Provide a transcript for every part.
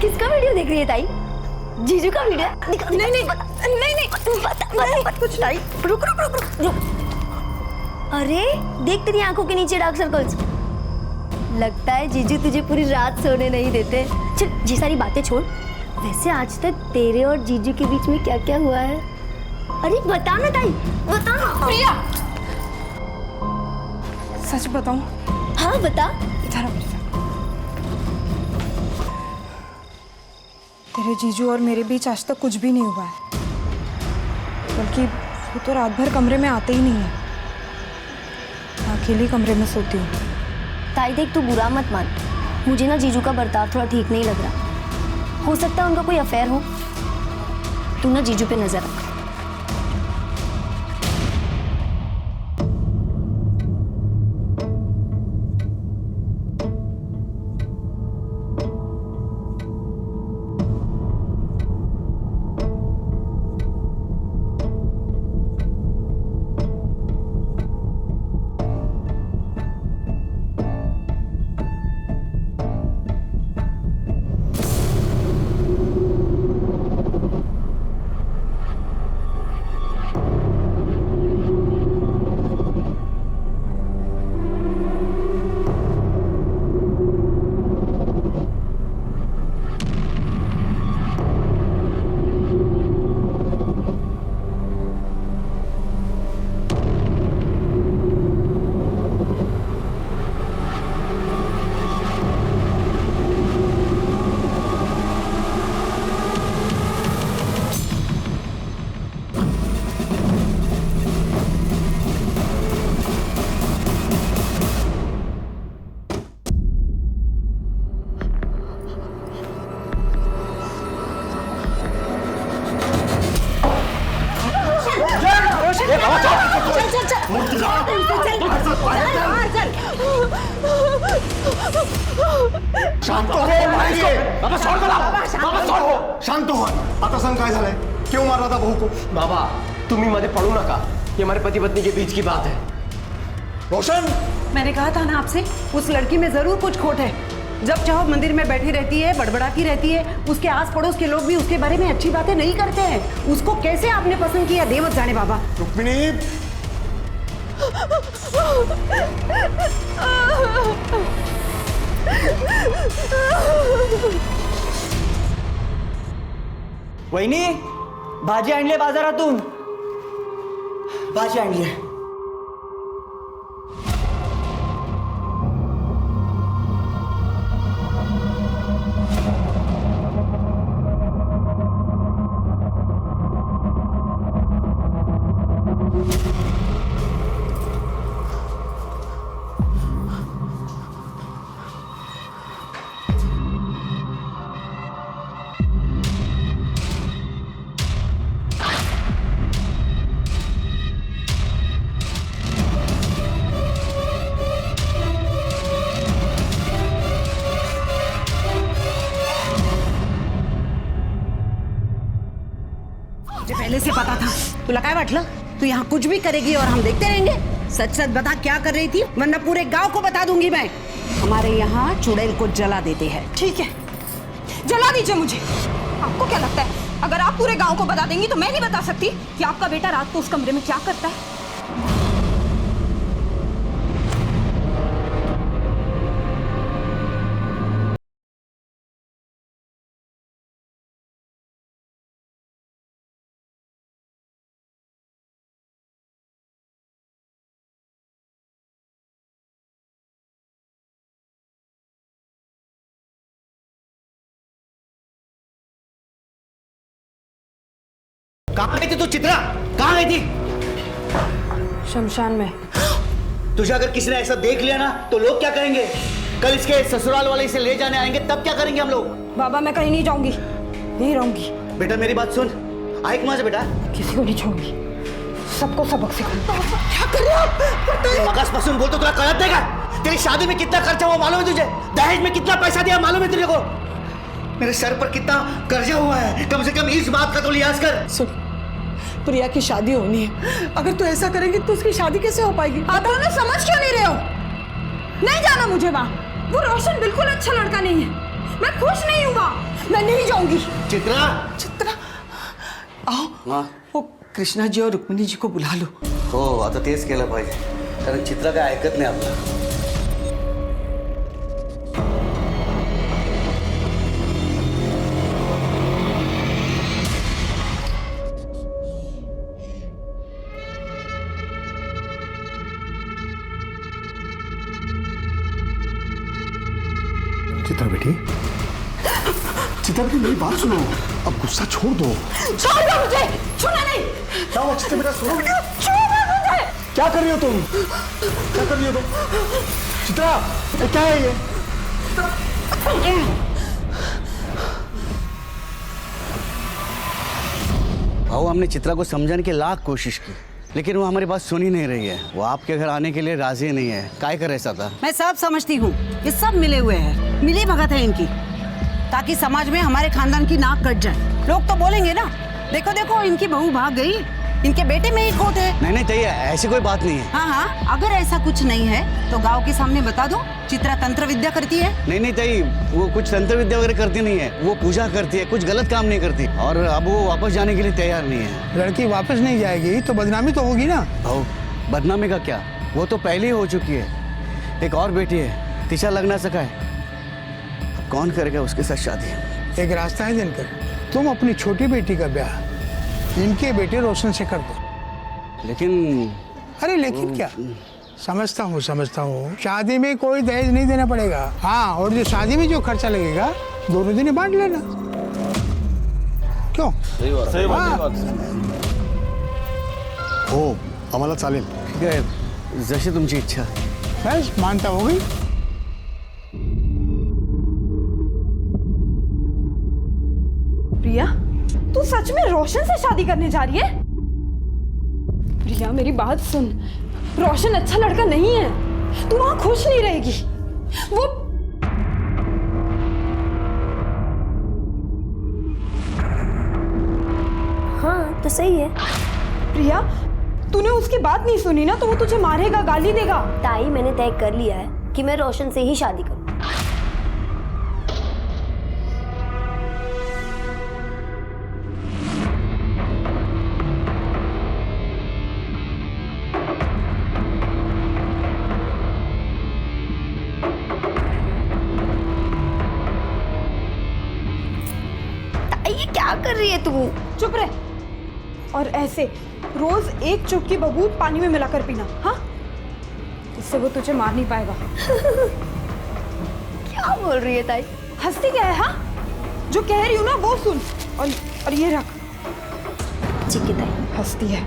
किसका वीडियो देख रही है ताई? जीजू का वीडियो? नहीं नहीं नहीं नहीं बता कुछ ताई। रुक रुक रुक रुक रुक। अरे देख तेरी आंखों के नीचे डार्क सर्कल्स। लगता है जीजू तुझे पूरी रात सोने नहीं देते। चल ये सारी बातें छोड़, वैसे आज तक तेरे और जीजू के बीच में क्या क्या हुआ है? अरे बता ना ताई, बता ना। प्रिया, सच बताऊं? हाँ बता। इधर आ प्रिया। तेरे जीजू और मेरे बीच आज तक कुछ भी नहीं हुआ है, बल्कि वो तो रात भर कमरे में आते ही नहीं है। मैं अकेली कमरे में सोती हूँ। ताई देख, तू बुरा मत मान, मुझे ना जीजू का बर्ताव थोड़ा ठीक नहीं लग रहा। हो सकता है उनका कोई अफेयर हो। तू ना जीजू पे नजर रख। शांत हो बाबा, सोड मला बाबा, सोड हो, शांत हो। आता सांग काय झालंय, क्यों मार रहा था बहू को? बाबा तुम्ही मध्ये पड़ू नका, ये हमारे पति पत्नी के बीच की बात है। रोशन, मैंने कहा था ना आपसे, उस लड़की में जरूर कुछ खोट है। जब चाहो मंदिर में बैठी रहती है, बड़बड़ाती रहती है, उसके आस पड़ोस के लोग भी उसके बारे में अच्छी बातें नहीं करते हैं। उसको कैसे आपने पसंद किया, दे मत जाने बाबा। रुक्मिणी, वहिनी भाजी आणली बाजारातून, भाजी आणली आहे। पहले से पता था। तुला काय वाटलं तू यहाँ कुछ भी करेगी और हम देखते रहेंगे? सच सच बता क्या कर रही थी, वरना पूरे गांव को बता दूंगी मैं। हमारे यहाँ चुड़ैल को जला देते हैं। ठीक है, जला दीजिए मुझे। आपको क्या लगता है अगर आप पूरे गांव को बता देंगी तो मैं नहीं बता सकती कि आपका बेटा रात को उस कमरे में क्या करता है? कहाँ गई थी तू चित्रा, कहाँ गई थी? शमशान में। तुझे अगर किसी ने ऐसा देख लिया ना तो लोग क्या करेंगे? कल इसके ससुराल वाले इसे ले जाने आएंगे, तब क्या करेंगे हम लोग? बाबा मैं कहीं नहीं जाऊंगी, नहीं रहूंगी। बेटा मेरी बात सुन, आइक माझे बेटा, किसी को नहीं छोड़ूंगी, सबको सबक सिखाऊंगी। क्या कर रहे हो आप? मगासपासून बोलतो, तुला कळत नाही का? तेरी शादी में कितना खर्चा हुआ मालूम है तुझे? दहेज में कितना पैसा दिया मालूम है तुझे को? मेरे सर पर कितना कर्जा हुआ है, कम से कम इस बात का तो लिहाज कर। सुन, प्रिया की शादी होनी है, अगर तू ऐसा करेंगी तो उसकी शादी कैसे हो पाएगी? आप उन्हें समझ क्यों नहीं रहे हो? नहीं जाना मुझे वहां, वो रोशन बिल्कुल अच्छा लड़का नहीं है। मैं खुश नहीं हूँ वहाँ। मैं नहीं जाऊंगी। चित्रा, चित्रा, आओ। हाँ वो कृष्णा जी और रुक्मिणी जी को बुला लो। हो आता तेच केलं पाहिजे, कारण चित्रा काय ऐकत नाही आपलं. चित्रा बेटी, चित्रा बेटी मेरी बात सुनो, अब गुस्सा छोड़ दो. छोड़ दो मुझे, छूना नहीं। क्या हुआ चित्रा बेटा, सुनो. छोड़ो मुझे। क्या कर रही हो तुम, क्या कर रही हो तुम? चित्रा, ये क्या है ये? भाऊ, हमने चित्रा को समझाने की लाख कोशिश की, लेकिन वो हमारी बात सुन ही नहीं रही है. वो आपके घर आने के लिए राजी नहीं है. काय कर ऐसा था? मैं सब समझती हूँ, ये सब मिले हुए हैं, मिली भगत है इनकी, ताकि समाज में हमारे खानदान की नाक कट जाए. लोग तो बोलेंगे ना, देखो देखो इनकी बहू भाग गई, इनके बेटे में ही खोट है. नहीं नहीं तैयार, ऐसी कोई बात नहीं है. हाँ हाँ, अगर ऐसा कुछ नहीं है तो गांव के सामने बता दो चित्रा तंत्र विद्या करती है. नहीं नहीं तई, वो कुछ तंत्र विद्या वगैरह करती नहीं है. वो पूजा करती है, कुछ गलत काम नहीं करती, और अब वो वापस जाने के लिए तैयार नहीं है. लड़की वापस नहीं जाएगी तो बदनामी तो होगी ना. भाऊ, बदनामी का क्या, वो तो पहले ही हो चुकी है. एक और बेटी है, तिशा लगना सका है. अब कौन करेगा उसके साथ शादी? एक रास्ता है दिनकर, तुम अपनी छोटी बेटी का ब्याह इनके बेटे रोशन से कर दो. लेकिन अरे लेकिन क्या, समझता हूँ शादी में कोई दहेज नहीं देना पड़ेगा. हाँ, और जो शादी में जो खर्चा लगेगा दोनों दिन बांट लेना. क्यों? सही बात. हो, आम्हाला चालेल. ठीक आहे, जशी तुमची इच्छा. बस मानता हो गई. प्रिया, तू सच में रोशन से शादी करने जा रही है? प्रिया मेरी बात सुन, रोशन अच्छा लड़का नहीं है, तू वहां खुश नहीं रहेगी. वो हाँ तो सही है. प्रिया, तूने उसकी बात नहीं सुनी ना, तो वो तुझे मारेगा, गाली देगा. ताई, मैंने तय कर लिया है कि मैं रोशन से ही शादी करूँ. ये क्या कर रही है तू? चुप रह. और ऐसे रोज एक चुटकी बबूत पानी में मिलाकर पीना. हाँ, इससे वो तुझे मार नहीं पाएगा. क्या बोल रही है ताई? हंसती क्या है? हाँ, जो कह रही हूँ ना वो सुन. और ये रख. ठीक है ताई. हंसती है.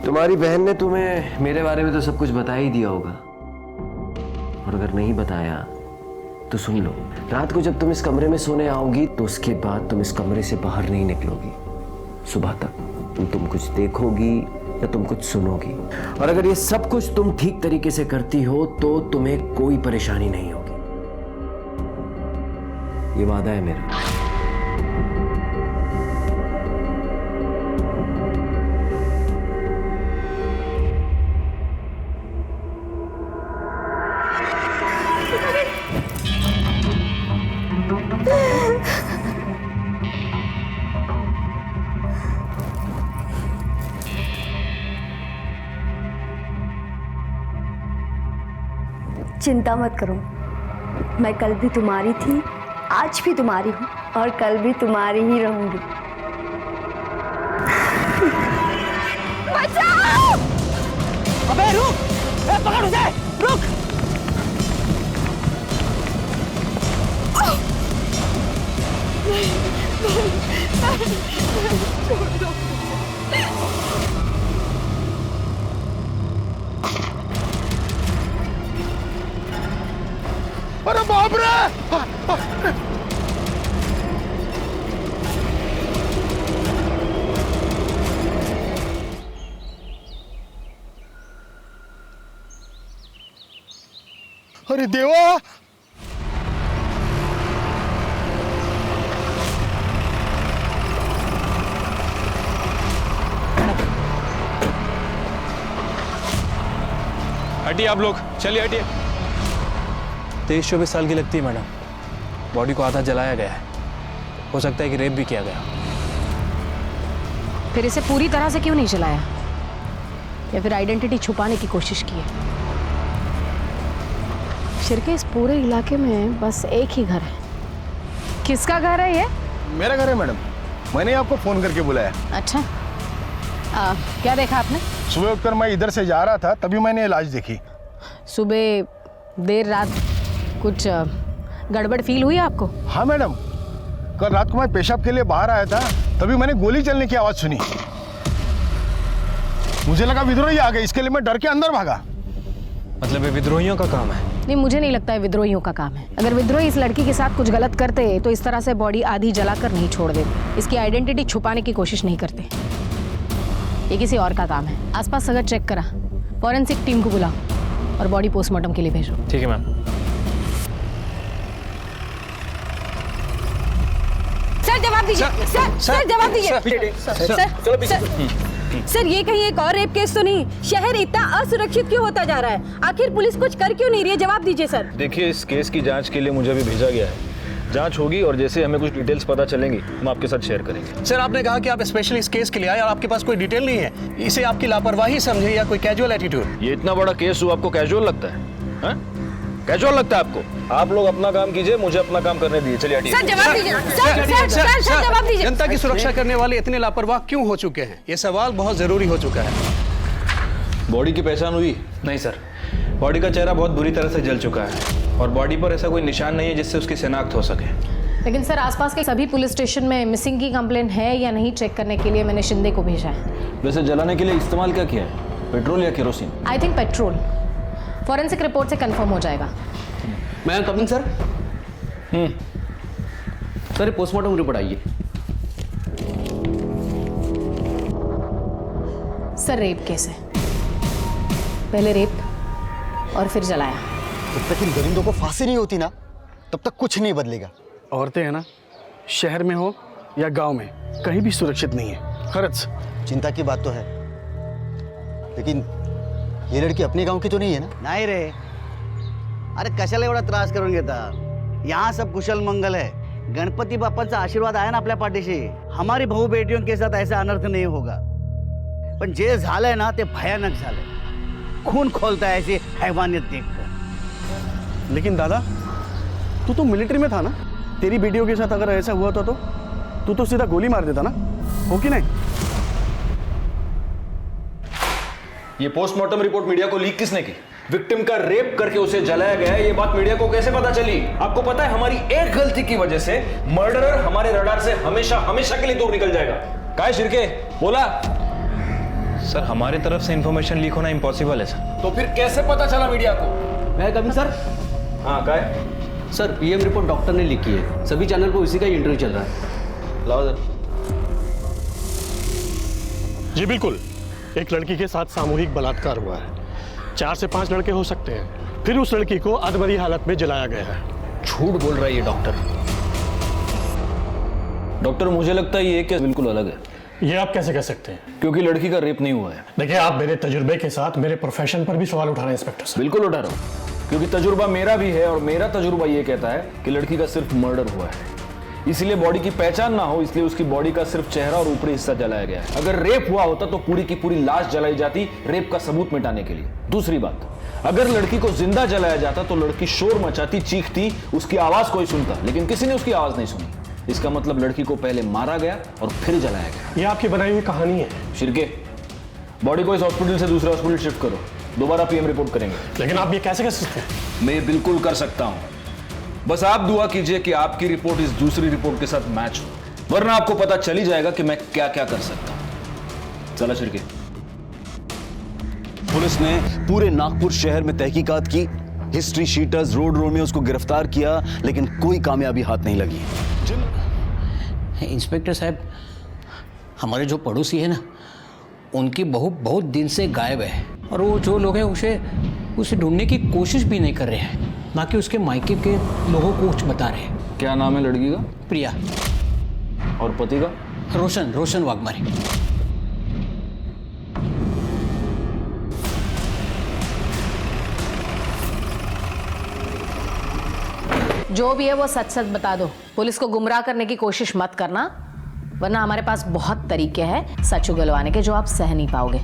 तुम्हारी बहन ने तुम्हें मेरे बारे में तो सब कुछ बता ही दिया होगा, और अगर नहीं बताया तो सुन लो. रात को जब तुम इस कमरे में सोने आओगी तो उसके बाद तुम इस कमरे से बाहर नहीं निकलोगी. सुबह तक तुम कुछ देखोगी या तुम कुछ सुनोगी, और अगर ये सब कुछ तुम ठीक तरीके से करती हो तो तुम्हें कोई परेशानी नहीं होगी. ये वादा है मेरा. चिंता मत करो, मैं कल भी तुम्हारी थी, आज भी तुम्हारी हूँ, और कल भी तुम्हारी ही रहूंगी. बचाओ! अबे रुक! ए, पकड़ उसे! रुक! अरे बाप रे! अरे देवा! हटिए आप लोग, चलिए हटिए। 23-24 साल की लगती है मैडम। बॉडी को आधा जलाया गया है, हो सकता है कि रेप भी किया गया। फिर इसे पूरी तरह से क्यों नहीं जलाया, या फिर आइडेंटिटी छुपाने की कोशिश की है? शिरके, इस पूरे इलाके में बस एक ही घर है। किसका घर है ये? मेरा घर है मैडम, मैंने आपको फोन करके बुलाया। अच्छा, क्या देखा आपने? सुबह उठकर मैं इधर से जा रहा था, तभी मैंने ये लाश देखी। सुबह देर रात कुछ गड़बड़ फील हुई आपको? हाँ मैडम, कल रात को मैं पेशाब के लिए बाहर आया था, तभी मैंने गोली चलने की आवाज सुनी। मुझे लगा विद्रोही आ गए, इसके लिए मैं डर के अंदर भागा। मतलब ये विद्रोहियों का काम है? नहीं, मुझे नहीं लगता है विद्रोहियों का काम है। अगर विद्रोही इस लड़की के साथ कुछ गलत करते तो इस तरह से बॉडी आधी जलाकर नहीं छोड़ देते। इसकी आइडेंटिटी छुपाने की कोशिश नहीं करते। ये किसी और का काम है। आसपास अगर चेक करा, फॉरेंसिक टीम को बुलाओ और बॉडी पोस्टमार्टम के लिए भेजो। ठीक है मैम। सर जवाब दीजिए, सर जवाब दीजिए। सर ये कहीं एक और रेप केस तो नहीं? शहर इतना असुरक्षित क्यों होता जा रहा है? आखिर पुलिस कुछ कर क्यों नहीं रही है? जवाब दीजिए सर। देखिए, इस केस की जांच के लिए मुझे अभी भेजा गया है। जांच होगी और जैसे हमें कुछ डिटेल्स पता चलेंगी हम आपके साथ शेयर करेंगे। सर, आपने कहा कि आप स्पेशली इस केस के लिए आए और आपके पास कोई डिटेल नहीं है। इसे आपकी लापरवाही समझे या कोई कैजुअल एटीट्यूड? ये इतना बड़ा केस हुआ, आपको कैजुअल लगता है? कैजुअल लगता है आपको? आप लोग अपना काम कीजिए, मुझे अपना काम करने दीजिए। चलिए हटिए। सर जवाब दीजिए। सर जवाब दीजिए। जनता की सुरक्षा करने वाले इतने लापरवाह क्यों हो चुके हैं? ये सवाल बहुत जरूरी हो चुका है। बॉडी की पहचान हुई? नहीं सर, बॉडी का चेहरा बहुत बुरी तरह से जल चुका है और बॉडी पर ऐसा कोई निशान नहीं है जिससे उसकी शिनाख्त हो सके। लेकिन सर, आसपास के सभी पुलिस स्टेशन में मिसिंग की कंप्लेंट है या नहीं चेक करने के लिए मैंने शिंदे को भेजा है। वैसे जलाने के लिए इस्तेमाल क्या किया है, पेट्रोल या kerosene? I think petrol. Forensic report से कंफर्म हो जाएगा। मैं coming sir. Sir, postmortem report आइए। सर, रेप केस है। पहले रेप और फिर जलाया। जब तक इन दरिंदों को फांसी नहीं होती ना, तब तक कुछ नहीं बदलेगा। औरतें हैं ना, शहर में हो या गांव में, कहीं भी सुरक्षित नहीं है। खरच चिंता की बात तो है, लेकिन ये लड़की अपने गांव की तो नहीं है ना? नाही रे, अरे कशाला एवढा त्रास करून घेता? यहाँ सब कुशल मंगल है। गणपति बाप्पाचा आशीर्वाद आहे ना आपल्या पाठीशी। हमारी भाऊ बेटियों के साथ ऐसा अनर्थ नहीं होगा। पण जे झालंय ना ते भयानक झालंय। खून खोलता है ऐसी हैवानियत देखकर। लेकिन दादा, तू तो मिलिट्री में था ना? तेरी बेटियों के साथ अगर ऐसा हुआ तो तू तो सीधा गोली मार देता ना, हो कि नहीं? ये पोस्टमार्टम रिपोर्ट मीडिया को लीक किसने की? विक्टिम का रेप करके उसे जलाया गया है, ये बात मीडिया को कैसे पता चली? आपको पता है, हमारी एक गलती की वजह से मर्डरर हमारे रडार से हमेशा हमेशा के लिए दूर निकल जाएगा। काय शिरके, बोला? सर, हमारे तरफ से इंफॉर्मेशन लीक होना इम्पॉसिबल है सर। तो फिर कैसे पता चला मीडिया को? मैं कमिंग सर। हाँ, काय? सर, पीएम रिपोर्ट डॉक्टर ने लिखी है, सभी चैनल पर उसी का इंटरव्यू चल रहा है। लाओ सर। जी बिल्कुल, एक लड़की के साथ सामूहिक बलात्कार हुआ है। 4 से 5 लड़के हो सकते हैं। फिर उस लड़की को अधमरी हालत में जलाया गया है। झूठ बोल रहा है ये डॉक्टर। डॉक्टर, मुझे लगता है ये केस बिल्कुल अलग है। ये आप कैसे कह सकते हैं? क्योंकि लड़की का रेप नहीं हुआ है। देखिए, आप मेरे तजुर्बे के साथ मेरे प्रोफेशन पर भी सवाल उठा रहे हैं इंस्पेक्टर साहब। बिल्कुल उठा रहा हूँ, क्योंकि तजुर्बा मेरा भी है और मेरा तजुर्बा ये कहता है कि लड़की का सिर्फ मर्डर हुआ है। इसलिए बॉडी की पहचान ना हो, इसलिए उसकी बॉडी का सिर्फ चेहरा और ऊपरी हिस्सा जलाया गया है। अगर रेप हुआ होता तो पूरी की पूरी लाश जलाई जाती, रेप का सबूत मिटाने के लिए। दूसरी बात, अगर लड़की को जिंदा जलाया जाता तो लड़की शोर मचाती, चीखती, उसकी आवाज कोई सुनता, लेकिन किसी ने उसकी आवाज नहीं सुनी। इसका मतलब लड़की को पहले मारा गया और फिर जलाया गया। ये आपकी बनाई हुई कहानी है। शिरके, बॉडी को इस हॉस्पिटल से दूसरे हॉस्पिटल शिफ्ट करो, दोबारा पीएम रिपोर्ट करेंगे। लेकिन आप ये कैसे कर सकते हैं? मैं बिल्कुल कर सकता हूं, बस आप दुआ कीजिए कि आपकी रिपोर्ट इस दूसरी रिपोर्ट के साथ मैच हो, वरना आपको पता चल ही जाएगा कि मैं क्या क्या कर सकता हूं। चला शिरके। पुलिस ने पूरे नागपुर शहर में तहकीकात की, हिस्ट्री शीटर्स, रोड रोमियोज को गिरफ्तार किया, लेकिन कोई कामयाबी हाथ नहीं लगी। इंस्पेक्टर साहब, हमारे जो पड़ोसी है ना, उनकी बहू बहुत दिन से गायब है और वो जो लोग हैं उसे ढूंढने की कोशिश भी नहीं कर रहे हैं, ना कि उसके मायके के लोगों को कुछ बता रहे हैं। क्या नाम है लड़की का? प्रिया। और पति का? रोशन वाघमारे। जो भी है वो सच सच बता दो। पुलिस को गुमराह करने की कोशिश मत करना, वरना हमारे पास बहुत तरीके हैं सच उगलवाने के जो आप सह नहीं पाओगे।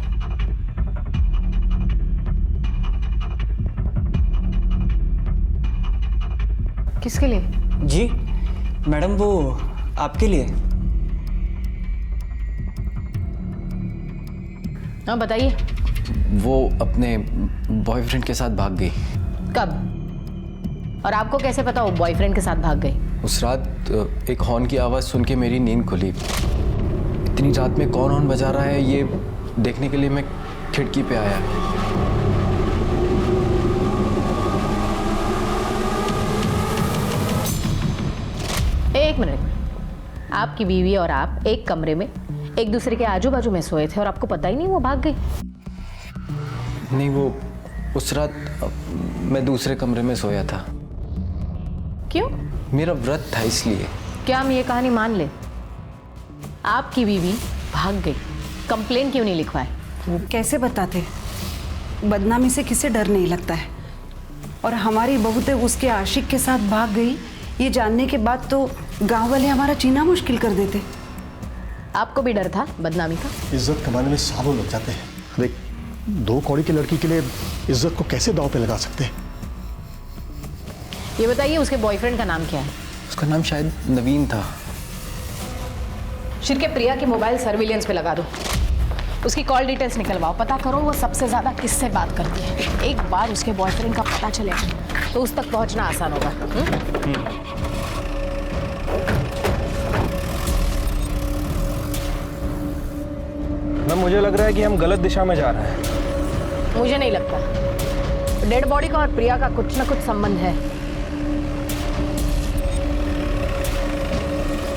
किसके लिए? जी मैडम, वो आपके लिए। हाँ बताइए। वो अपने बॉयफ्रेंड के साथ भाग गई। कब? और आपको कैसे पता वो बॉयफ्रेंड के साथ भाग गई? उस रात एक हॉर्न की आवाज़ सुन के मेरी नींद खुली। इतनी रात में कौन हॉर्न बजा रहा है ये देखने के लिए मैं खिड़की पे आया। एक मिनट, आपकी बीवी और आप एक कमरे में एक दूसरे के आजू बाजू में सोए थे और आपको पता ही नहीं वो भाग गई? नहीं, वो उस रात मैं दूसरे कमरे में सोया था। क्यों? मेरा व्रत था इसलिए। क्या हम ये कहानी मान ले? आपकी बीवी भाग गई, कंप्लेन क्यों नहीं लिखवाए? वो कैसे बताते? बदनामी से किसे डर नहीं लगता है। और हमारी बहू तो उसके आशिक के साथ भाग गई, ये जानने के बाद तो गांव वाले हमारा जीना मुश्किल कर देते। आपको भी डर था बदनामी का? इज्जत कमाने में सालों लग जाते हैं। देख, 2 कौड़ी की लड़की के लिए इज्जत को कैसे दांव पे लगा सकते हैं? ये बताइए उसके बॉयफ्रेंड का नाम क्या है? उसका नाम शायद नवीन था। शिरके प्रिया के मोबाइल सर्विलियंस पे लगा दो, उसकी कॉल डिटेल्स निकलवाओ, पता करो वो सबसे ज्यादा किससे बात करती है। एक बार उसके बॉयफ्रेंड का पता चले तो उस तक पहुंचना आसान होगा। मैम, मुझे लग रहा है कि हम गलत दिशा में जा रहे हैं। मुझे नहीं लगता। डेड बॉडी का और प्रिया का कुछ ना कुछ संबंध है।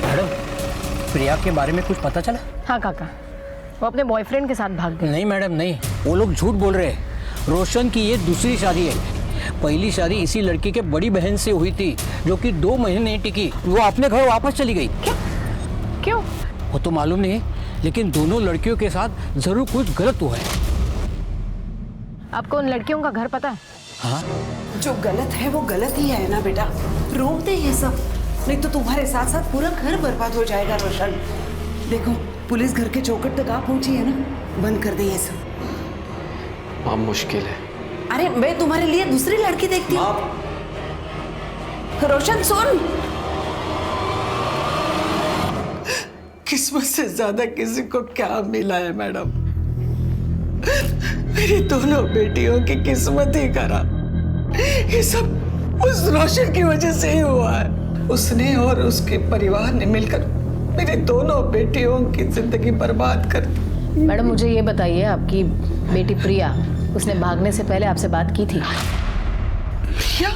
मैडम, प्रिया के बारे में कुछ पता चला? हाँ काका, वो अपने बॉयफ्रेंड के साथ भाग गई। नहीं मैडम नहीं, वो लोग झूठ बोल रहे हैं। रोशन की ये दूसरी शादी है। पहली शादी इसी लड़की के बड़ी बहन से हुई थी जो कि 2 महीने नहीं टिकी, वो अपने घर वापस चली गई। क्यों? वो तो मालूम नहीं, लेकिन दोनों लड़कियों के साथ जरूर कुछ गलत हुआ है। आपको उन लड़कियों का घर पता है? हाँ, जो गलत है वो गलत ही है ना बेटा, रोक दे ये सब, नहीं तो तुम्हारे साथ साथ पूरा घर बर्बाद हो जाएगा। रोशन देखो, पुलिस घर के चौखट तक आ पहुंची है ना, बंद कर दे ये सब। बहुत मुश्किल है। अरे मैं तुम्हारे लिए दूसरी लड़की देखती हूँ। रोशन सुन, किस्मत से ज्यादा किसी को क्या मिला है मैडम? मेरी दोनों बेटियों की किस्मत ही खराब। ये सब उस रोशन की वजह से ही हुआ है। उसने और उसके परिवार ने मिलकर मेरी दोनों बेटियों की जिंदगी बर्बाद कर दी। मैडम मुझे ये बताइए, आपकी बेटी प्रिया, उसने भागने से पहले आपसे बात की थी? प्रिया?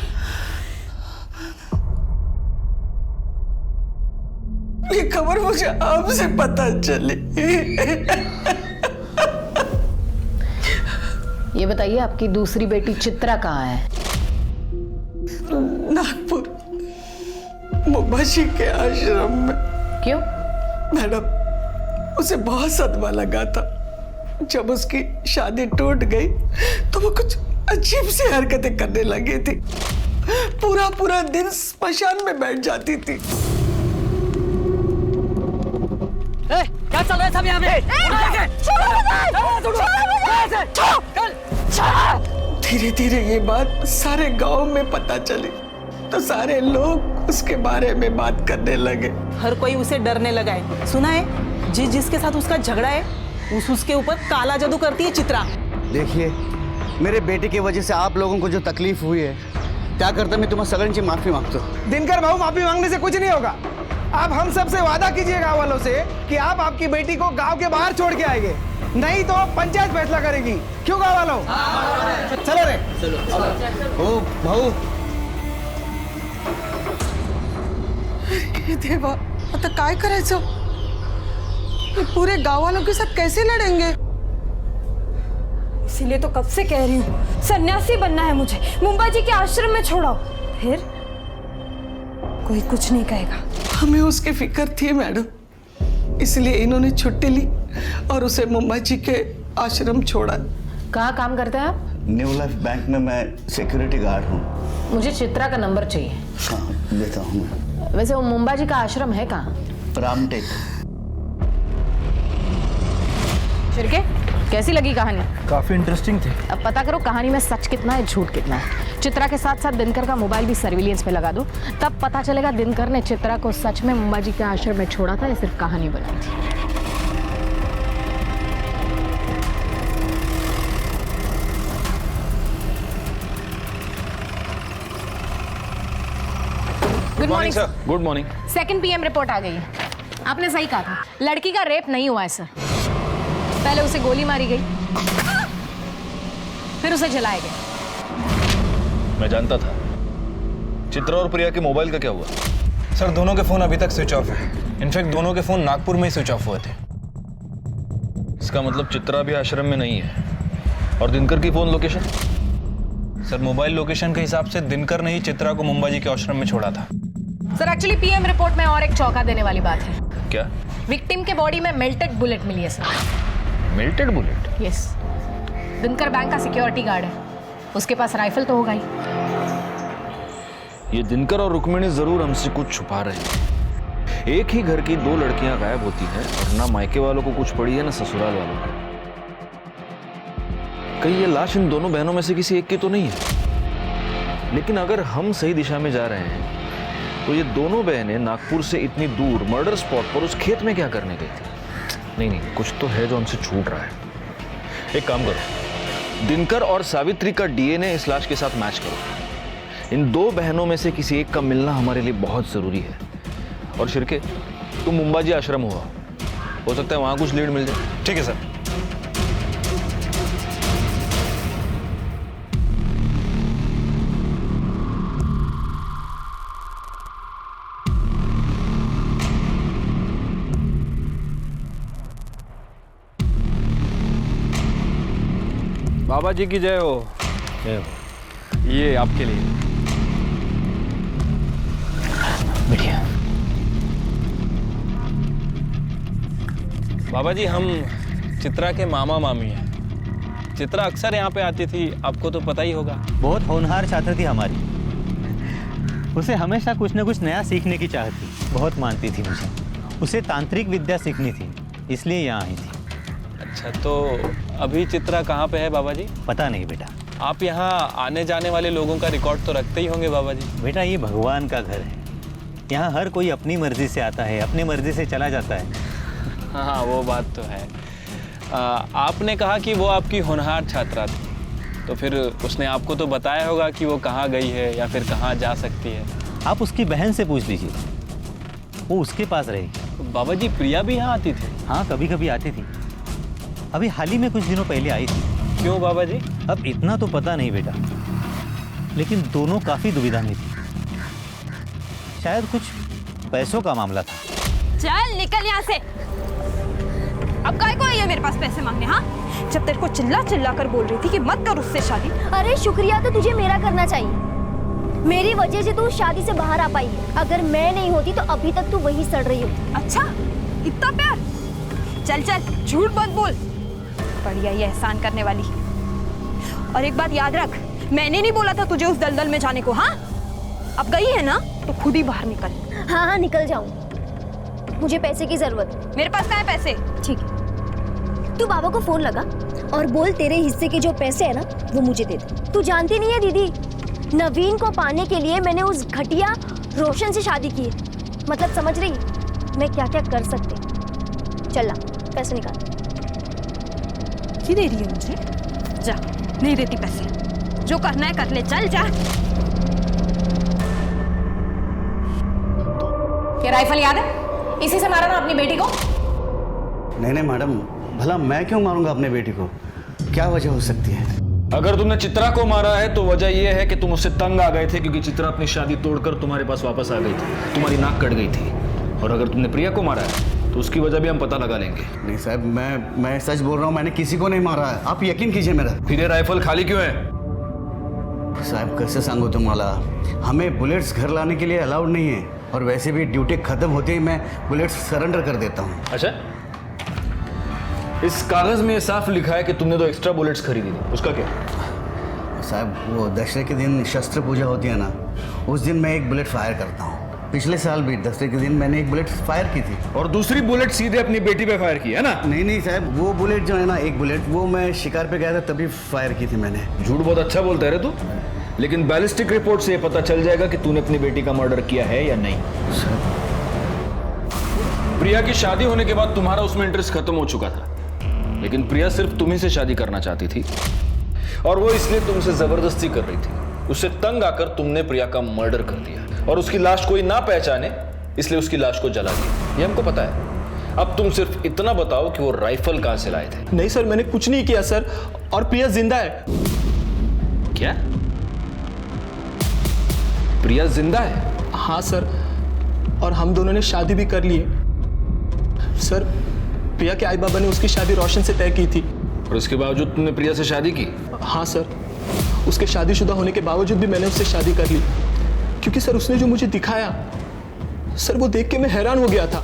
ये खबर मुझे आपसे पता चली। ये बताइए आपकी दूसरी बेटी चित्रा कहाँ है? नागपुर मुबाशी के आश्रम में। क्यों? मैडम, उसे बहुत सदमा लगा था। जब उसकी शादी टूट गई तो वो कुछ अजीब सी हरकतें करने लगी थी। पूरा दिन स्मशान में बैठ जाती थी। क्या चल रहा है सब यहाँ पे? धीरे धीरे ये बात सारे गांव में पता चली तो सारे लोग उसके बारे में बात करने लगे। हर कोई उसे डरने लगा है। सुना है जिसके साथ उसका झगड़ा है उसके ऊपर काला जादू करती है चित्रा। देखिए, मेरे बेटे की वजह से आप लोगों को जो तकलीफ हुई है, क्या करता मैं तुम्हारा सगन माफी मांगता हूँ। दिनकर बाबू, माफी मांगने से कुछ नहीं होगा। आप हम सब से वादा कीजिए गांव वालों से कि आप आपकी बेटी को गांव के बाहर छोड़ के आएंगे, नहीं तो पंचायत फैसला करेगी। क्यों गांव वालों? चलो रे, चलो। ओ भाऊ, देवा, आता काय करायचं? ये पूरे गांव वालों के साथ कैसे लड़ेंगे? इसीलिए तो कब से कह रही हूँ, सन्यासी बनना है मुझे, मुंबई जी के आश्रम में छोड़ो, फिर कोई कुछ नहीं कहेगा। हमें उसकी फिक्र थी मैडम, इसलिए इन्होंने छुट्टी ली और उसे मुंबई जी के आश्रम छोड़ा। कहाँ काम करते हैं आप? न्यू लाइफ बैंक में मैं सिक्योरिटी गार्ड हूँ। मुझे चित्रा का नंबर चाहिए। हाँ। देता हूँ मैं। वैसे वो मुंबा जी का आश्रम है कहाँ? रामटेक। शिर्के, कैसी लगी कहानी? काफी इंटरेस्टिंग थी। अब पता करो कहानी में सच कितना है, झूठ कितना है। चित्रा के साथ साथ दिनकर का मोबाइल भी सर्विलियंस पे लगा दो, तब पता चलेगा दिनकर ने चित्रा को सच में मुंबा जी के आश्रम में छोड़ा था या सिर्फ कहानी बनाई थी। Good morning sir. Good morning. 2 PM report आ गई है। आपने सही कहा था, लड़की का रेप नहीं हुआ है सर। पहले उसे गोली मारी गई, फिर उसे जलाया गया। मैं जानता था। चित्रा और प्रिया के मोबाइल का क्या हुआ? सर दोनों के फोन अभी तक स्विच ऑफ है। इनफैक्ट दोनों के फोन नागपुर में ही स्विच ऑफ हुए थे। इसका मतलब चित्रा भी आश्रम में नहीं है। और दिनकर की phone location? Sir mobile location के हिसाब से दिनकर ने ही चित्रा को मुंबा जी के आश्रम में छोड़ा था। सर एक्चुअली PM रिपोर्ट में और एक चौंका देने वाली बात है। क्या? विक्टिम के बॉडी में मेल्टेड बुलेट मिली है sir. Melted bullet? Yes. Dinkar bank का सिक्योरिटी गार्ड है, उसके पास राइफल तो होगा ही। ये दिनकर और रुक्मिणी जरूर हमसे कुछ छुपा रहे हैं। एक ही घर की 2 लड़कियां गायब होती हैं और ना मायके वालों को कुछ पड़ी है ना ससुराल वालों को। कहीं ये लाश इन दोनों बहनों में से किसी एक की तो नहीं है। लेकिन अगर हम सही दिशा में जा रहे हैं तो ये दोनों बहनें नागपुर से इतनी दूर मर्डर स्पॉट पर उस खेत में क्या करने गई थी? नहीं, कुछ तो है जो हमसे छूट रहा है। एक काम करो, दिनकर और सावित्री का DNA इस लाश के साथ मैच करो। इन 2 बहनों में से किसी एक का मिलना हमारे लिए बहुत जरूरी है। और शिर्के, तुम मुंबा जी आश्रम हुआ, हो सकता है वहां कुछ लीड मिल जाए। ठीक है सर। बाबा जी की जय हो। ये आपके लिए। बढ़िया। बाबा जी हम चित्रा के मामा मामी हैं। चित्रा अक्सर यहाँ पे आती थी, आपको तो पता ही होगा। बहुत होनहार छात्र थी हमारी। उसे हमेशा कुछ न कुछ नया सीखने की चाहत थी। बहुत मानती थी मुझे। उसे तांत्रिक विद्या सीखनी थी, इसलिए यहाँ आई थी। अच्छा, तो अभी चित्रा कहाँ पे है बाबा जी? पता नहीं बेटा। आप यहाँ आने जाने वाले लोगों का रिकॉर्ड तो रखते ही होंगे बाबा जी। बेटा ये भगवान का घर है, यहाँ हर कोई अपनी मर्जी से आता है, अपनी मर्जी से चला जाता है। हाँ वो बात तो है। आपने कहा कि वो आपकी होनहार छात्रा थी, तो फिर उसने आपको तो बताया होगा कि वो कहाँ गई है या फिर कहाँ जा सकती है। आप उसकी बहन से पूछ लीजिए, वो उसके पास रहेगी। बाबा जी प्रिया भी यहाँ आती थी? हाँ कभी कभी आती थी। अभी हाल ही में कुछ दिनों पहले आई थी। क्यों बाबा जी? अब इतना तो पता नहीं बेटा, लेकिन दोनों काफी दुविधा में थी। शायद कुछ पैसों का मामला था। चल निकल यहाँ से। अब काय को आई है मेरे पास पैसे मांगने? हाँ, जब तेरे को चिल्ला चिल्ला कर बोल रही थी कि मत कर उससे शादी। अरे शुक्रिया तो तुझे मेरा करना चाहिए। मेरी वजह से तू शादी से बाहर आ पाई है। अगर मैं नहीं होती तो अभी तक तू वही सड़ रही होती। अच्छा, इतना प्यार? चल चल, झूठ मत बोल। बढ़िया ये एहसान करने वाली। और एक बात याद रख, मैंने नहीं बोला था तुझे उस दलदल में जाने को। हाँ, अब गई है ना तो खुद ही बाहर निकल। हाँ हाँ निकल जाऊँ, मुझे पैसे की जरूरत है। मेरे पास कहाँ है पैसे? ठीक है, तू बाबा को फोन लगा और बोल तेरे हिस्से के जो पैसे है ना वो मुझे दे दे। तू जानती नहीं है दीदी, नवीन को पाने के लिए मैंने उस घटिया रोशन से शादी की है। मतलब समझ रही मैं क्या क्या कर सकती। चल ला पैसे निकाल। की दे रही है मुझे? जा, नहीं देती पैसे। जो करना है कर ले, चल जा। क्या राइफल याद है? इसी से मारा ना अपनी बेटी को? नहीं नहीं मैडम, भला मैं क्यों मारूंगा अपने बेटी को? क्या वजह हो सकती है? अगर तुमने चित्रा को मारा है तो वजह यह है कि तुम उससे तंग आ गए थे, क्योंकि चित्रा अपनी शादी तोड़कर तुम्हारे पास वापस आ गई थी, तुम्हारी नाक कट गई थी। और अगर तुमने प्रिया को मारा है तो उसकी वजह भी हम पता लगा लेंगे। नहीं साहब, मैं सच बोल रहा हूँ, मैंने किसी को नहीं मारा है। आप यकीन कीजिए मेरा। फिर ये राइफल खाली क्यों है? साहब कैसे सांगू तुम्हाला, हमें बुलेट्स घर लाने के लिए अलाउड नहीं है, और वैसे भी ड्यूटी खत्म होते ही मैं बुलेट्स सरेंडर कर देता हूँ। अच्छा, इस कागज में साफ लिखा है कि तुमने 2 एक्स्ट्रा बुलेट्स खरीदी थी, उसका क्या? साहब वो दशहरे के दिन शस्त्र पूजा होती है ना, उस दिन मैं एक बुलेट फायर करता हूँ। पिछले साल भी दशहरे के दिन मैंने एक बुलेट फायर की थी। और दूसरी बुलेट सीधे अपनी बेटी पे फायर की है ना? नहीं साहब, वो बुलेट जो है ना, एक बुलेट वो मैं शिकार पे गया था तभी फायर की थी मैंने। झूठ बहुत अच्छा बोलता है रे तू, लेकिन बैलिस्टिक रिपोर्ट से ये पता चल जाएगा कि तूने अपनी बेटी का मर्डर किया है या नहीं। प्रिया की शादी होने के बाद तुम्हारा उसमें इंटरेस्ट खत्म हो चुका था, लेकिन प्रिया सिर्फ तुम्ही से शादी करना चाहती थी और वो इसलिए तुमसे जबरदस्ती कर रही थी। उससे तंग आकर तुमने प्रिया का मर्डर कर दिया और उसकी लाश कोई ना पहचाने इसलिए उसकी लाश को जला दिया। ये हमको पता है। अब तुम सिर्फ इतना बताओ कि वो राइफल कहां से लाए थे। नहीं सर, मैंने कुछ नहीं किया सर, और प्रिया जिंदा है। क्या? प्रिया जिंदा है? हाँ सर, और हम दोनों ने शादी भी कर ली है। सर, प्रिया के आई बाबा ने उसकी शादी रोशन से तय की थी। और उसके बावजूद तुमने प्रिया से शादी की? हाँ सर, उसके शादीशुदा होने के बावजूद भी मैंने उससे शादी कर ली, क्योंकि सर उसने जो मुझे दिखाया सर, वो देख के मैं हैरान हो गया था।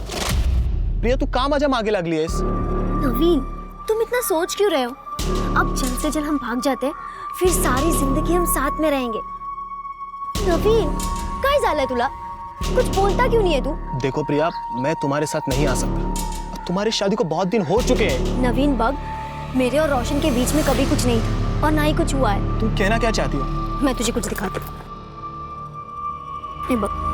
प्रिया तू काम आजा आगे लग लिया इस। नवीन, तुम इतना सोच क्यों रहे हो? अब जल्द से जल्द हम भाग जाते हैं, फिर सारी जिंदगी हम साथ में रहेंगे। नवीन, काय झालंय तुला? कुछ बोलता क्यों नहीं है तू? देखो प्रिया, मैं तुम्हारे साथ नहीं आ सकता। तुम्हारी शादी को बहुत दिन हो चुके हैं। नवीन बग, मेरे और रोशन के बीच में कभी कुछ नहीं था और ना ही कुछ हुआ है। तुम कहना क्या चाहती हो? मैं तुझे कुछ दिखाती हूँ। ये बग।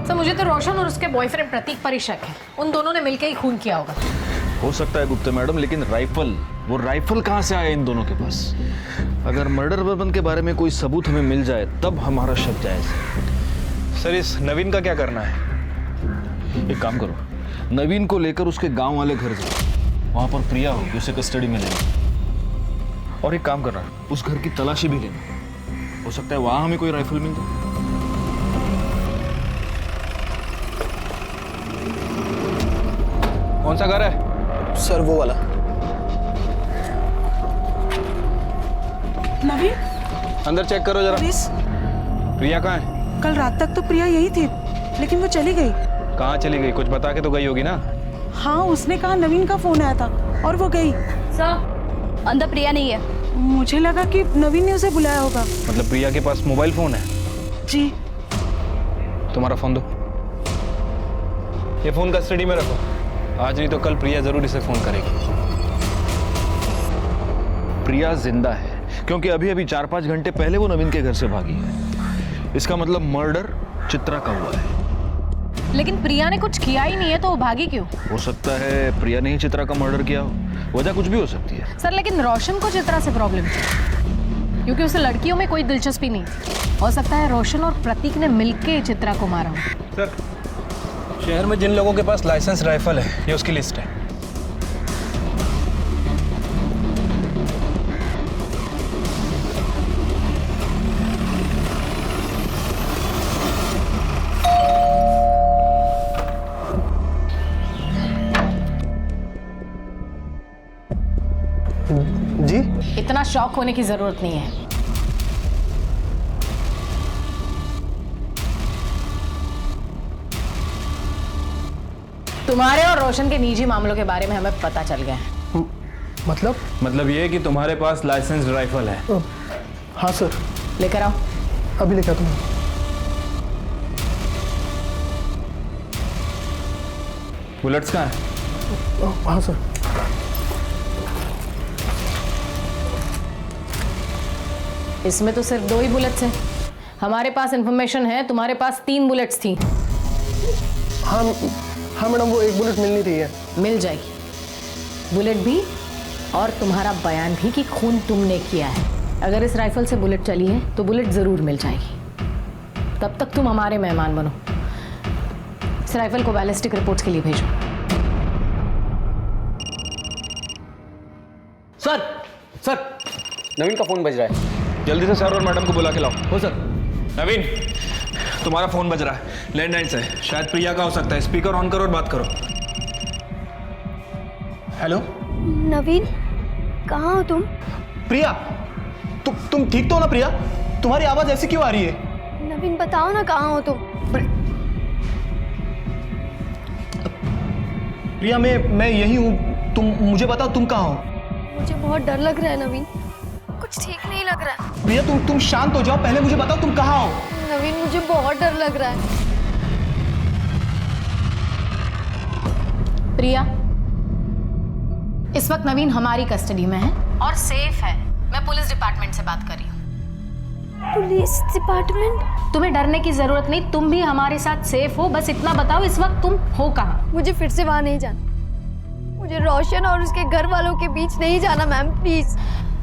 तो मुझे तो रोशन और उसके बॉयफ्रेंड प्रतीक पर ही शक है। उन दोनों ने मिलकर ही खून किया होगा। हो सकता है गुप्ता मैडम, लेकिन वो राइफल कहां से आया इन दोनों के पास? अगर मर्डर वेपन के बारे में कोई सबूत हमें मिल जाए तब हमारा शक जायज है। सर, इस नवीन का क्या करना है? एक काम करो, नवीन को लेकर उसके गांव वाले घर जाओ, वहां पर प्रिया होगी, उसे कस्टडी में लेना। और एक काम करना, उस घर की तलाशी भी लेना, हो सकता है वहां हमें कोई राइफल मिल जाए। कौन सा घर है? सर वो वाला। नवीन, अंदर चेक करो जरा। प्लीज। प्रिया कहाँ है? कल रात तक तो प्रिया यही थी, लेकिन वो चली गई। कहाँ चली गई? कुछ बता के तो गई होगी ना। हाँ, उसने कहा नवीन का फोन आया था और वो गई। सर, अंदर प्रिया नहीं है। मुझे लगा कि नवीन ने उसे बुलाया होगा। मतलब प्रिया के पास मोबाइल फोन है? जी। तुम्हारा फोन दो। ये फोन कस्टडी में रखो, आज नहीं तो कल प्रिया जरूर इसे फोन करेगी। प्रिया जिंदा है क्योंकि अभी अभी 4-5 घंटे पहले वो नवीन के घर से भागी है। इसका मतलब मर्डर चित्रा का हुआ है। लेकिन प्रिया ने कुछ किया ही नहीं है, तो वो भागी क्यों? हो सकता है प्रिया ने ही चित्रा का मर्डर किया हो, वजह कुछ भी हो सकती है। सर, लेकिन रोशन को चित्रा से प्रॉब्लम थी, क्योंकि उसे लड़कियों में कोई दिलचस्पी नहीं थी। हो सकता है रोशन और प्रतीक ने मिलकर चित्रा को मारा हो। सर, शहर में जिन लोगों के पास लाइसेंस राइफल है, ये उसकी लिस्ट है। जी? इतना शॉक होने की जरूरत नहीं है। तुम्हारे और रोशन के निजी मामलों के बारे में हमें पता चल गया है। मतलब ये कि तुम्हारे पास लाइसेंस राइफल है? हाँ सर। लेकर आओ। अभी लेकर आता हूँ। बुलेट्स कहाँ है? हाँ सर। इसमें तो सिर्फ 2 ही बुलेट्स हैं। हमारे पास इंफॉर्मेशन है तुम्हारे पास 3 बुलेट्स थी। हाँ मैडम, वो एक बुलेट मिलनी थी। मिल जाएगी बुलेट भी, और तुम्हारा बयान भी कि खून तुमने किया है। अगर इस राइफल से बुलेट चली है तो बुलेट जरूर मिल जाएगी। तब तक तुम हमारे मेहमान बनो। इस राइफल को बैलिस्टिक रिपोर्ट्स के लिए भेजो। सर, नवीन का फोन बज रहा है। जल्दी से सर और मैडम को बुला के लाओ। हो सर। नवीन, तुम्हारा फोन बज रहा है, लैंडलाइन से। शायद प्रिया का हो सकता है। स्पीकर ऑन करो और बात करो। हेलो नवीन, कहाँ हो तुम? प्रिया, तुम ठीक तो हो ना प्रिया? तुम्हारी आवाज ऐसी क्यों आ रही है? नवीन बताओ ना कहाँ हो तुम? प्रिया मैं यही हूँ, तुम मुझे बताओ तुम कहाँ हो? मुझे बहुत डर लग रहा है नवीन, कुछ ठीक नहीं लग रहा है। प्रिया तुम शांत हो जाओ, पहले मुझे बताओ तुम कहाँ हो? नवीन मुझे बहुत डर लग रहा है। प्रिया, इस वक्त नवीन हमारी कस्टडी में है और सेफ है। मैं पुलिस डिपार्टमेंट से बात कर रही हूँ। Police department? तुम्हें डरने की जरूरत नहीं, तुम भी हमारे साथ सेफ हो। बस इतना बताओ इस वक्त तुम हो कहाँ? मुझे फिर से वहां नहीं जाना। मुझे रोशन और उसके घर वालों के बीच नहीं जाना मैम, प्लीज।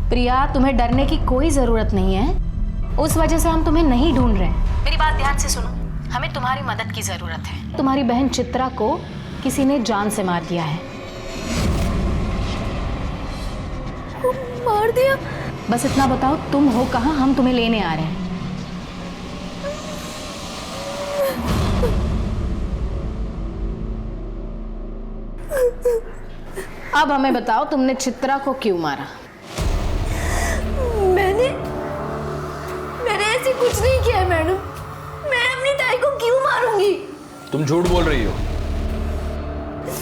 प्रिया, तुम्हें डरने की कोई जरूरत नहीं है, उस वजह से हम तुम्हें नहीं ढूंढ रहे। मेरी बात ध्यान से सुनो, हमें तुम्हारी मदद की जरूरत है। तुम्हारी बहन चित्रा को किसी ने जान से मार दिया है। मार दिया? बस इतना बताओ तुम हो कहाँ, हम तुम्हें लेने आ रहे हैं। अब हमें बताओ तुमने चित्रा को क्यों मारा? मैंने ऐसे कुछ नहीं किया है मैडम। मैं अपनी ताई को क्यों मारूंगी? तुम झूठ बोल रही हो।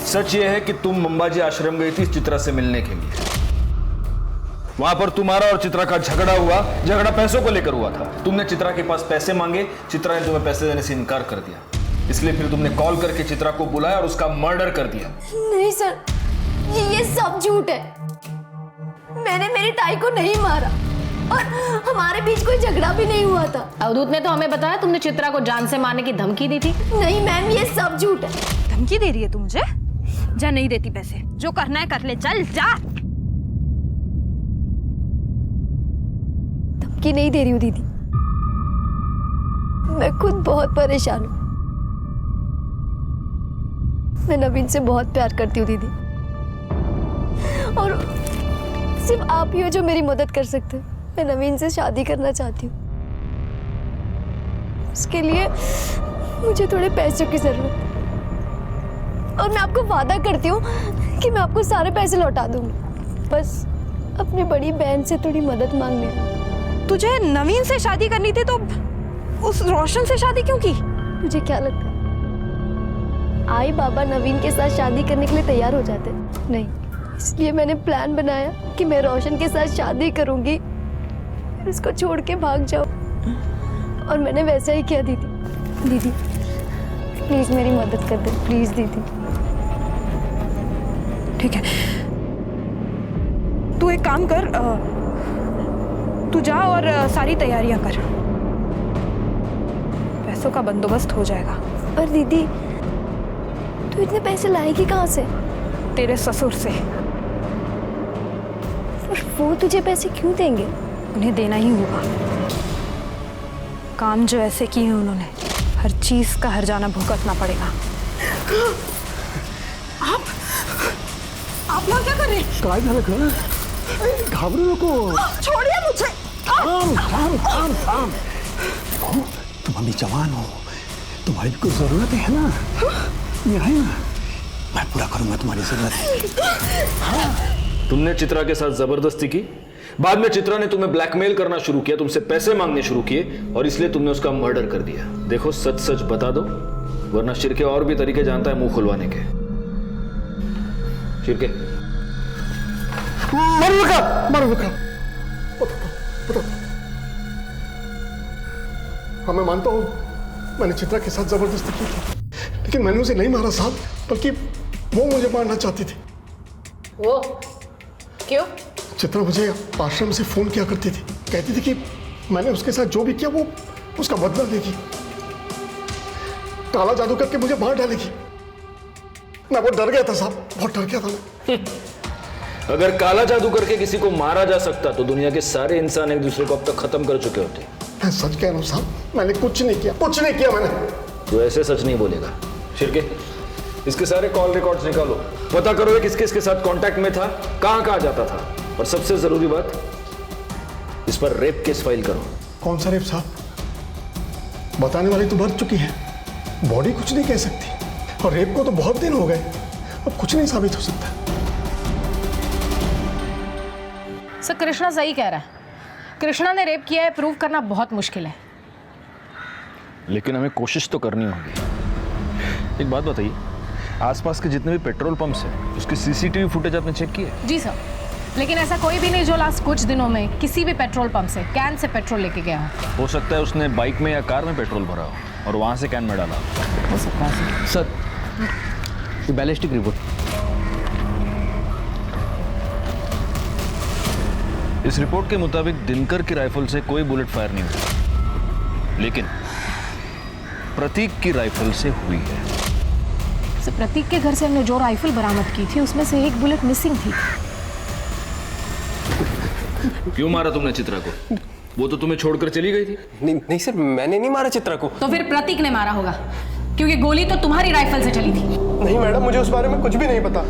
सच ये है कि तुम अंबाजी आश्रम गई थी चित्रा से मिलने के लिए। वहां पर तुम्हारा और चित्रा का झगड़ा हुआ। झगड़ा पैसों को लेकर हुआ था। तुमने चित्रा के पास पैसे मांगे, चित्रा ने तुम्हें पैसे देने से इनकार कर दिया, इसलिए फिर तुमने कॉल करके चित्रा को बुलाया और उसका मर्डर कर दिया। नहीं सर, ये सब झूठ है। मैंने मेरी ताई को नहीं मारा और हमारे बीच कोई झगड़ा भी नहीं हुआ था। अवधूत ने तो हमें बताया तुमने चित्रा को जान से मारने की धमकी दी थी। नहीं मैम, ये सब झूठ है। धमकी दे रही है तू मुझे? जा, नहीं देती पैसे, जो करना है कर ले, चल जा। धमकी नहीं दे रही हूँ दीदी, मैं खुद बहुत परेशान हूँ। मैं नवीन से बहुत प्यार करती हूँ दीदी, और सिर्फ आप ही हो जो मेरी मदद कर सकते हो। मैं नवीन से शादी करना चाहती हूँ। उसके लिए मुझे थोड़े पैसों की जरूरत है, और मैं आपको वादा करती हूँ कि मैं आपको सारे पैसे लौटा दूंगी। बस अपनी बड़ी बहन से थोड़ी मदद मांगने। तुझे नवीन से शादी करनी थी तो उस रोशन से शादी क्यों की? मुझे क्या लगता है आई बाबा नवीन के साथ शादी करने के लिए तैयार हो जाते? नहीं, इसलिए मैंने प्लान बनाया कि मैं रोशन के साथ शादी करूंगी, फिर उसको छोड़ के भाग जाऊं। और मैंने वैसा ही किया दीदी। दीदी प्लीज मेरी मदद कर दे, प्लीज दीदी। ठीक है, तू एक काम कर, तू जा और सारी तैयारियां कर, पैसों का बंदोबस्त हो जाएगा। पर दीदी तू इतने पैसे लाएगी कहाँ से? तेरे ससुर से। और वो तुझे पैसे क्यों देंगे? उन्हें देना ही होगा। काम जो ऐसे किए हैं उन्होंने, हर चीज का हर्जाना भुगतना पड़ेगा। आप लोग क्या कर रहे हैं? काय झालं का? घाबरू नको। छोड़िए मुझे। थाम। तुम अभी जवान हो, तुम्हारी कोई जरूरत है ना? ये है ना, मैं पूरा करूंगा तुम्हारी जरूरत। तुमने चित्रा के साथ जबरदस्ती की, बाद में चित्रा ने तुम्हें ब्लैकमेल करना शुरू किया, तुमसे पैसे मांगने शुरू किए, और इसलिए तुमने उसका मर्डर कर दिया। देखो सच सच बता दो, वरना शिरके और भी तरीके जानता है मुंह खुलवाने के। शिरके मर बता। हाँ मैं मानता हूँ मैंने चित्रा के साथ जबरदस्ती की थी, लेकिन मैंने उसे नहीं मारा साहब, बल्कि वो मुझे मारना चाहती थी। वो क्यों? चित्रा मुझे आश्रम से फोन किया करती थी, कहती थी कि मैंने उसके साथ जो भी किया वो उसका बदला लेगी, काला जादू करके मुझे मार डालेगी। मैं बहुत डर गया था साहब, बहुत डर गया था मैं। अगर काला जादू करके किसी को मारा जा सकता तो दुनिया के सारे इंसान एक दूसरे को अब तक खत्म कर चुके होते। मैं सच कह रहा हूँ साहब, मैंने कुछ नहीं किया मैंने। तो ऐसे सच नहीं बोलेगा। शिरके, इसके सारे कॉल रिकॉर्ड्स निकालो, पता करो किसके इसके साथ कांटेक्ट में था, कहाँ जाता था, और सबसे जरूरी बात, इस पर रेप केस फाइल करो। कौन सा रेप साहब? बताने वाली तो मर चुकी है, बॉडी कुछ नहीं कह सकती, और रेप को तो बहुत दिन हो गए, अब कुछ नहीं साबित हो सकता। सर कृष्णा सही कह रहा है, कृष्णा ने रेप किया है प्रूव करना बहुत मुश्किल है। लेकिन हमें कोशिश तो करनी होगी। एक बात बताइए, आसपास के जितने भी पेट्रोल पंप्स हैं उसकी सीसीटीवी फुटेज आपने चेक की है? जी सर, लेकिन ऐसा कोई भी नहीं जो लास्ट कुछ दिनों में किसी भी पेट्रोल पंप से कैन से पेट्रोल लेके गया हो सकता है उसने बाइक में या कार में पेट्रोल भरा हो और वहां से कैन में डाला हो सकता है सर, बैलिस्टिक रिपोर्ट। इस रिपोर्ट के मुताबिक दिनकर की राइफल से कोई बुलेट फायर नहीं हुई, लेकिन प्रतीक की राइफल से हुई है। सर, प्रतीक के घर से हमने जो राइफल बरामद की थी उसमें से एक बुलेट मिसिंग थी। क्यों मारा तुमने चित्रा को? वो तो तुम्हें छोड़कर चली गई थी। नहीं सर, मैंने नहीं मारा चित्रा को। तो फिर प्रतीक ने मारा होगा, क्योंकि गोली तो तुम्हारी राइफल से चली थी। नहीं मैडम, मुझे उस बारे में कुछ भी नहीं पता।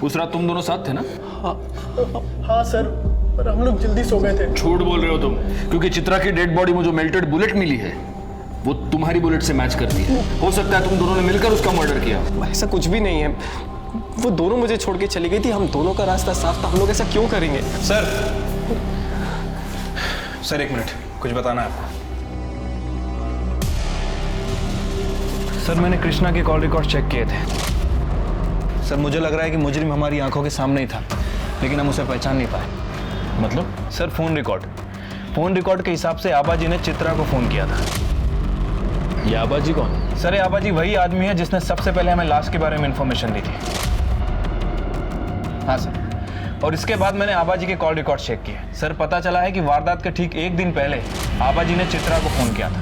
उस रात तुम दोनों साथ थे ना? हाँ सर, पर हम लोग जल्दी सो गए थे। झूठ बोल रहे हो तुम, क्योंकि चित्रा की डेड बॉडी में जो मेल्टेड बुलेट मिली है वो तुम्हारी बुलेट से मैच करती है। हो सकता है तुम दोनों ने मिलकर उसका मर्डर किया। ऐसा कुछ भी नहीं है, वो दोनों मुझे छोड़ के चली गई थी। हम दोनों का रास्ता साफ था, हम लोग ऐसा क्यों करेंगे? सर एक मिनट, कुछ बताना है आपको। सर मैंने कृष्णा के कॉल रिकॉर्ड चेक किए थे। सर मुझे लग रहा है कि मुजरिम हमारी आंखों के सामने ही था, लेकिन हम उसे पहचान नहीं पाए। मतलब? सर फोन रिकॉर्ड के हिसाब से आबाजी ने चित्रा को फोन किया था। ये आबाजी कौन? सर ये आबाजी वही आदमी है जिसने सबसे पहले हमें लाश के बारे में इंफॉर्मेशन दी थी। हाँ सर, और इसके बाद मैंने आबाजी के कॉल रिकॉर्ड चेक किए। सर पता चला है कि वारदात के ठीक एक दिन पहले आबाजी ने चित्रा को फोन किया था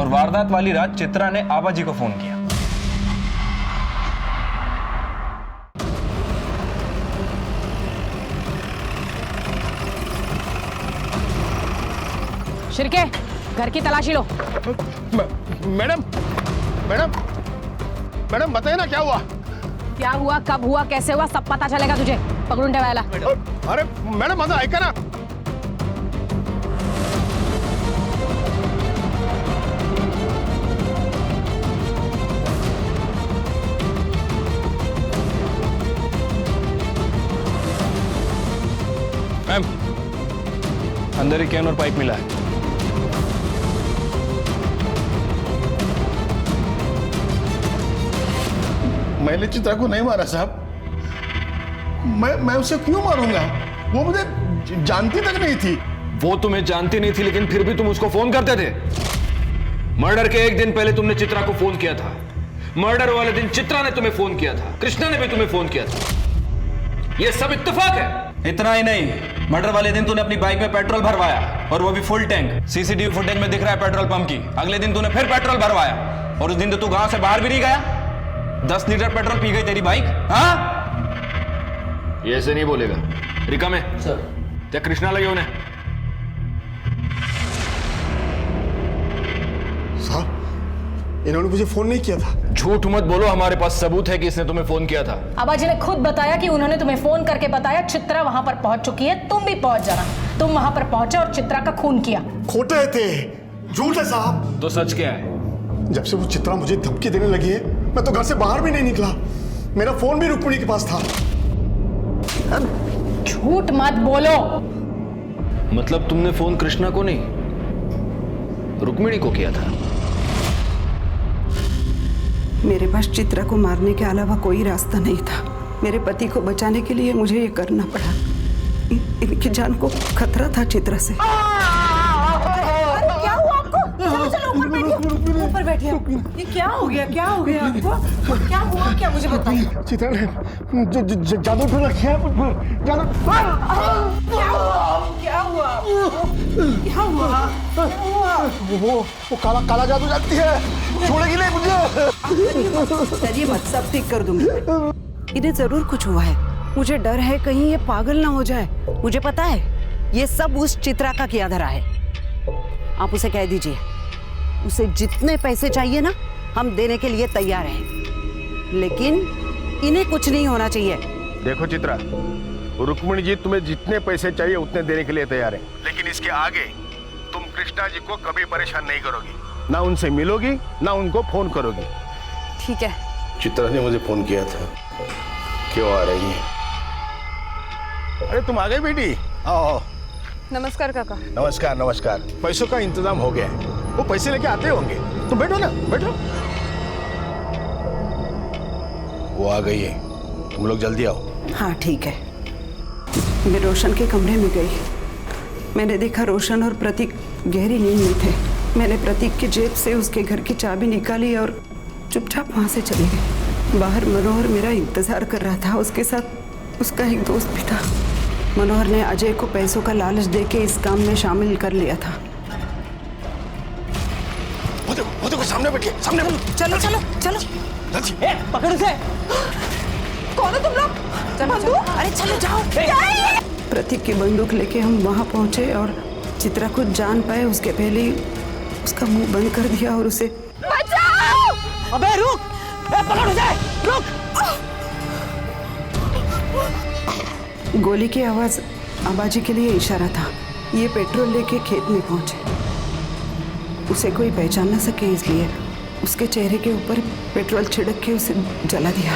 और वारदात वाली रात चित्रा ने आबाजी को फोन किया। शिर्के, घर की तलाशी लो। मैडम मैडम मैडम बताइए ना क्या हुआ? क्या हुआ, कब हुआ, कैसे हुआ, सब पता चलेगा तुझे। पकड़ून ठेवायला। अरे मैडम माझं ऐका ना। मैम, अंदर एक कैन और पाइप मिला है। मैंने चित्रा को नहीं मारा साहब। मैं उसे क्यों मारूंगा? वो मुझे जानती तक नहीं थी। वो तुम्हें जानती नहीं थी, लेकिन फिर भी तुम उसको फोन करते थे। मर्डर के एक दिन पहले तुमने चित्रा को फोन किया था। मर्डर वाले दिन चित्रा ने तुम्हें फोन किया था, कृष्णा ने भी तुम्हें फोन किया था। ये सब इत्तेफाक है। इतना ही नहीं, मर्डर वाले दिन तूने अपनी बाइक में पेट्रोल भरवाया और वो भी फुल टैंक। सीसीटीवी फुटेज में दिख रहा है पेट्रोल पंप की। अगले दिन तूने फिर पेट्रोल भरवाया और उस दिन तो तू गांव से बाहर भी नहीं गया। 10 लीटर पेट्रोल पी गई तेरी बाइक। हाँ, ये ऐसे नहीं बोलेगा। रिका में सर क्या कृष्णा लगे उन्हें? साहब इन्होंने मुझे फोन नहीं किया था। झूठ मत बोलो, हमारे पास सबूत है कि इसने तुम्हें फोन किया था। आबाजी ने खुद बताया कि उन्होंने तुम्हें फोन करके बताया चित्रा वहां पर पहुंच चुकी है, तुम भी पहुंच जाना। तुम वहां पर पहुंचे और चित्रा का खून किया। खोटे थे, झूठ है साहब। तो सच क्या है? जब से वो चित्रा मुझे धमकी देने लगी है, मैं तो घर से बाहर भी नहीं निकला। मेरा फोन भी रुक्मिणी के पास था। झूठ मत बोलो। मतलब तुमने फोन कृष्णा को नहीं, रुक्मिणी को किया था? मेरे पास चित्रा को मारने के अलावा कोई रास्ता नहीं था। मेरे पति को बचाने के लिए मुझे ये करना पड़ा। इनकी जान को खतरा था चित्रा से। क्या हुआ आपको? चलो चलो ऊपर बैठिए, ऊपर बैठिए। ये क्या हो गया, क्या हो गया आपको? क्या हुआ, क्या मुझे बताइए। चित्रा ने जादू टोना किया। जादू क्या हुआ? क्या हुआ? वो काला जादू जानती है, छोड़ेगी नहीं मुझे। चलिए मत, सब ठीक कर दूंगी। इन्हें जरूर कुछ हुआ है। मुझे डर है कहीं ये पागल ना हो जाए। मुझे पता है ये सब उस चित्रा का किया धरा है। आप उसे कह दीजिए, उसे जितने पैसे चाहिए ना हम देने के लिए तैयार हैं, लेकिन इन्हें कुछ नहीं होना चाहिए। देखो चित्रा, रुक्मिणी जी तुम्हें जितने पैसे चाहिए उतने देने के लिए तैयार है, लेकिन इसके आगे तुम कृष्णा जी को कभी परेशान नहीं करोगी, ना उनसे मिलोगी ना उनको फोन करोगी। ठीक है। चित्रा ने मुझे फोन किया था। क्यों आ रही है? अरे तुम आ गई बेटी, आओ। नमस्कार काका। नमस्कार नमस्कार। पैसों का इंतजाम हो गया है, वो पैसे लेके आते होंगे। तुम बैठो ना, बैठो। वो आ गई है, तुम लोग जल्दी आओ। हाँ ठीक है। मैं रोशन के कमरे में गई। मैंने देखा रोशन और प्रतीक गहरी नींद में थे। मैंने प्रतीक की जेब से उसके घर की चाबी निकाली और चुपचाप वहाँ से चली गई। बाहर मनोहर मेरा इंतजार कर रहा था, उसके साथ उसका एक दोस्त भी था। मनोहर ने अजय को पैसों का लालच देके इस काम में शामिल कर लिया था। वो देखो सामने बैठिए, सामने बैठो। चलो चलो चलो। पकड़ उसे। कौन हो तुम लोग? बंदूक? अरे चलो जाओ। प्रतीक की बंदूक लेके हम वहाँ पहुंचे और चित्रा कुछ जान पाए उसके पहले ही उसका मुंह बंद कर दिया और उसे बचाओ! अबे रुक! पकड़ उसे! रुक! गोली की आवाज आबाजी के लिए इशारा था। ये पेट्रोल लेके खेत में पहुंचे। उसे कोई पहचान न सके इसलिए उसके चेहरे के ऊपर पेट्रोल छिड़क के उसे जला दिया।